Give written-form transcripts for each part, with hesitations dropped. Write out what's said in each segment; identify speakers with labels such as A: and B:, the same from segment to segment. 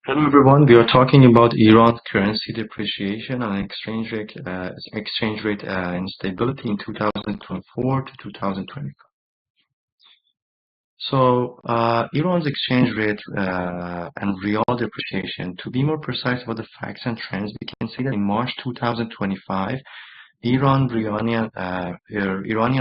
A: Hello everyone, we are talking about Iran's currency depreciation and exchange rate instability in 2024 to 2025. Iran's exchange rate and real depreciation. To be more precise about the facts and trends, we can see that in March 2025, Iranian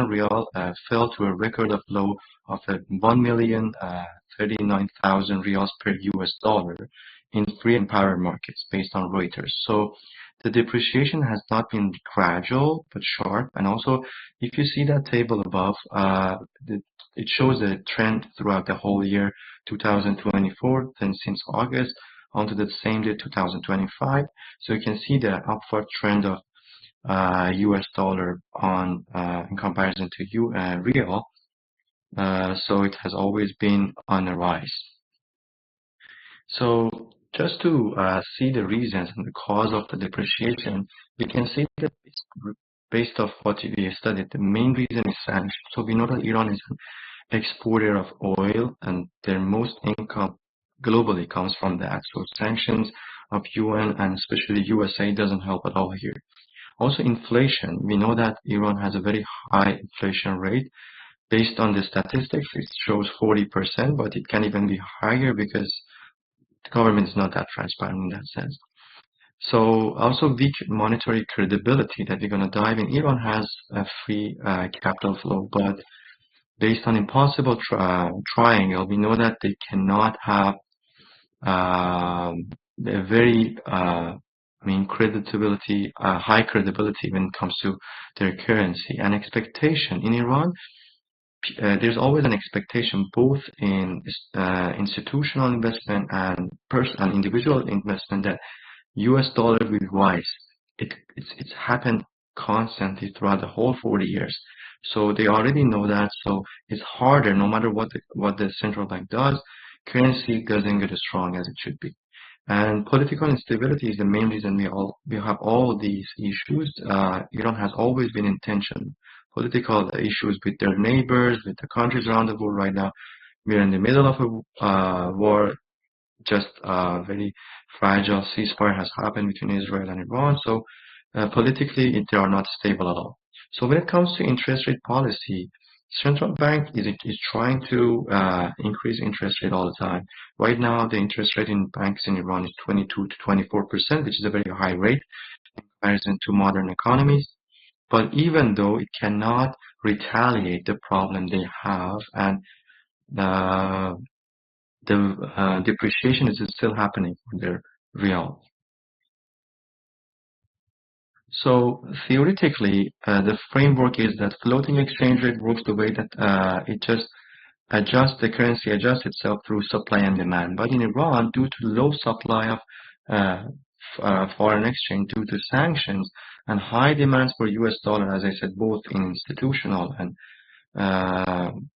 A: real fell to a record of low of 1,039,000 riyals per US dollar in free and power markets based on Reuters. So the depreciation has not been gradual but sharp. And also, if you see that table above, it shows a trend throughout the whole year 2024, then since August onto the same day 2025. So you can see the upward trend of US dollar on in comparison to real. So it has always been on the rise. So just to see the reasons and the cause of the depreciation, we can see that it's based off what we studied. The main reason is sanctions. So we know that Iran is an exporter of oil, and their most income globally comes from that. So sanctions of UN and especially USA doesn't help at all here. Also, inflation. We know that Iran has a very high inflation rate. Based on the statistics, it shows 40%, but it can even be higher because the government is not that transparent in that sense. So also weak monetary credibility that we're going to dive in. Iran has a free capital flow, but based on impossible triangle, we know that they cannot have a very credibility, high credibility when it comes to their currency. And expectation in Iran, there's always an expectation both in institutional investment and personal individual investment that US dollar will rise. It's happened constantly throughout the whole 40 years. So they already know that. So it's harder, no matter what the central bank does, currency doesn't get as strong as it should be. And political instability is the main reason we have all these issues. Iran has always been in tension, political issues with their neighbors, with the countries around the world. Right now, we're in the middle of a war. Just a very fragile ceasefire has happened between Israel and Iran. So politically, they are not stable at all. So when it comes to interest rate policy, central bank is trying to increase interest rate all the time. Right now, the interest rate in banks in Iran is 22 to 24%, which is a very high rate in comparison to modern economies. But even though it cannot retaliate the problem they have, and the depreciation is still happening for their real. So theoretically, the framework is that floating exchange rate works the way that it just the currency adjusts itself through supply and demand. But in Iran, due to low supply of foreign exchange due to sanctions and high demands for US dollar, as I said, both in institutional and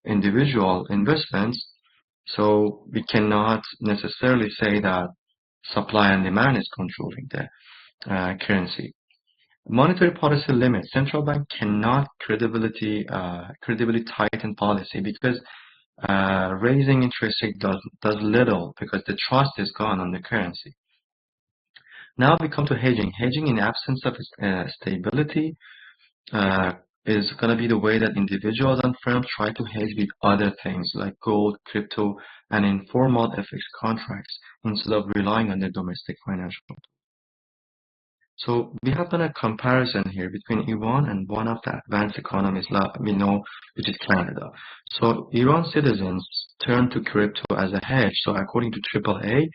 A: individual investments, so we cannot necessarily say that supply and demand is controlling the currency. Monetary policy limits. Central bank cannot credibly tighten policy because raising interest rate does little because the trust is gone on the currency. Now we come to hedging. Hedging in absence of stability is going to be the way that individuals and firms try to hedge with other things like gold, crypto, and informal FX contracts instead of relying on the domestic financial. So we have done a comparison here between Iran and one of the advanced economies we know, which is Canada. So Iran citizens turn to crypto as a hedge. So according to AAA,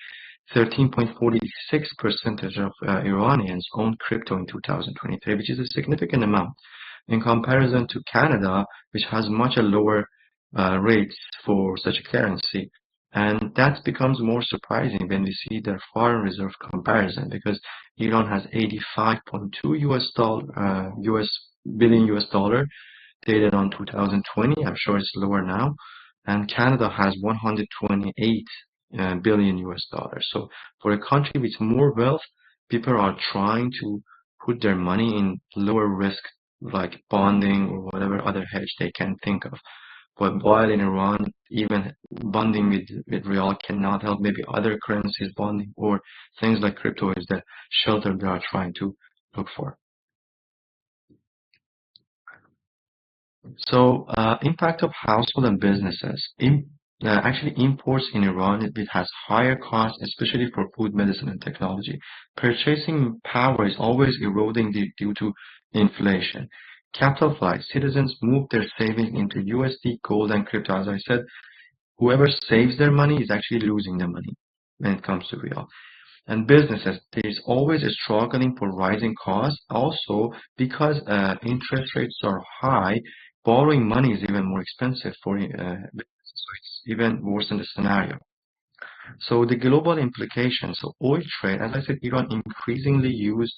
A: 13.46% of Iranians owned crypto in 2023, which is a significant amount in comparison to Canada, which has much lower rates for such a currency. And that becomes more surprising when we see their foreign reserve comparison, because Iran has 85.2 billion US dollar dated on 2020. I'm sure it's lower now. And Canada has 128 billion US dollars. So for a country with more wealth, people are trying to put their money in lower risk, like bonding or whatever other hedge they can think of. But while in Iran, even bonding with real cannot help. Maybe other currencies bonding or things like crypto is the shelter they are trying to look for. So, impact of household and businesses. Actually, imports in Iran, it has higher costs, especially for food, medicine, and technology. Purchasing power is always eroding due to inflation. Capital flights. Citizens move their savings into USD, gold, and crypto. As I said, whoever saves their money is actually losing the money when it comes to real. And businesses, there's always a struggling for rising costs. Also, because interest rates are high, borrowing money is even more expensive for businesses. So it's even worse in the scenario. So the global implications. So oil trade, as I said, Iran increasingly use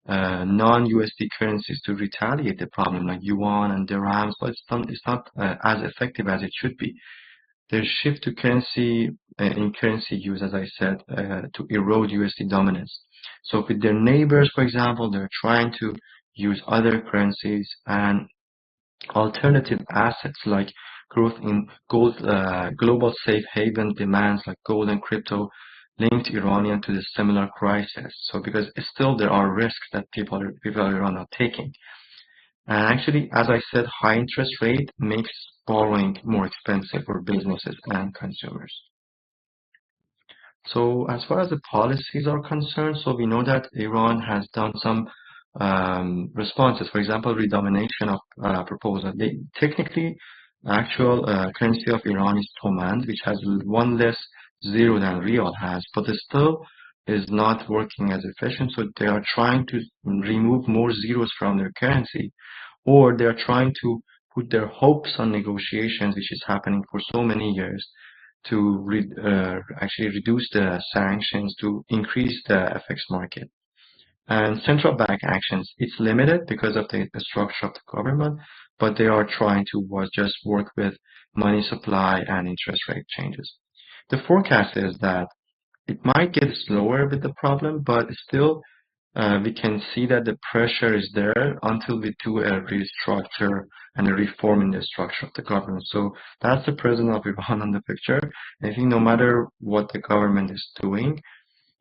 A: non-USD currencies to retaliate the problem, like yuan and dirhams, but it's not as effective as it should be. There's shift to currency in currency use, as I said, to erode USD dominance. So with their neighbors, for example, they're trying to use other currencies and alternative assets like growth in gold, global safe haven demands like gold and crypto linked Iranian to the similar crisis. So because still there are risks that people in Iran are taking. And actually, as I said, high interest rate makes borrowing more expensive for businesses and consumers. So as far as the policies are concerned, so we know that Iran has done some responses. For example, redomination of proposal. Technically, actual currency of Iran is Toman, which has one less zero than Rial has, but it still is not working as efficient. So they are trying to remove more zeros from their currency, or they are trying to put their hopes on negotiations, which is happening for so many years, to actually reduce the sanctions to increase the FX market. And central bank actions, it's limited because of the structure of the government, but they are trying to just work with money supply and interest rate changes. The forecast is that it might get slower with the problem, but still we can see that the pressure is there until we do a restructure and a reform in the structure of the government. So that's the president of Iran on the picture. I think no matter what the government is doing,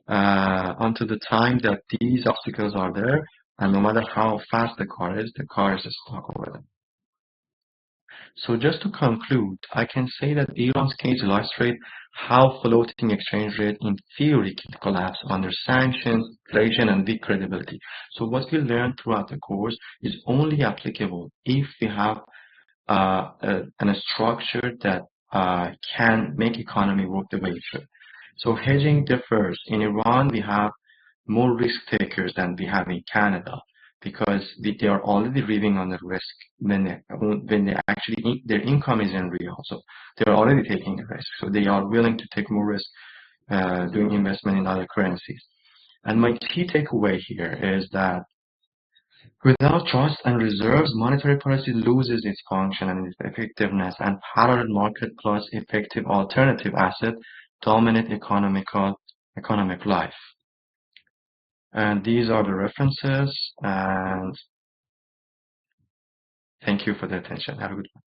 A: until the time that these obstacles are there, and no matter how fast the car is stuck over them. So just to conclude, I can say that Iran's case illustrates how floating exchange rate in theory can collapse under sanctions, inflation, and weak credibility. So what we learned throughout the course is only applicable if we have a structure that can make economy work the way it should. So hedging differs. In Iran, we have more risk takers than we have in Canada because they are already living on the risk when they actually their income is in real. So they are already taking a risk. So they are willing to take more risk doing investment in other currencies. And my key takeaway here is that without trust and reserves, monetary policy loses its function and its effectiveness, and parallel market plus effective alternative asset dominate economic life. And these are the references, and thank you for the attention. Have a good one.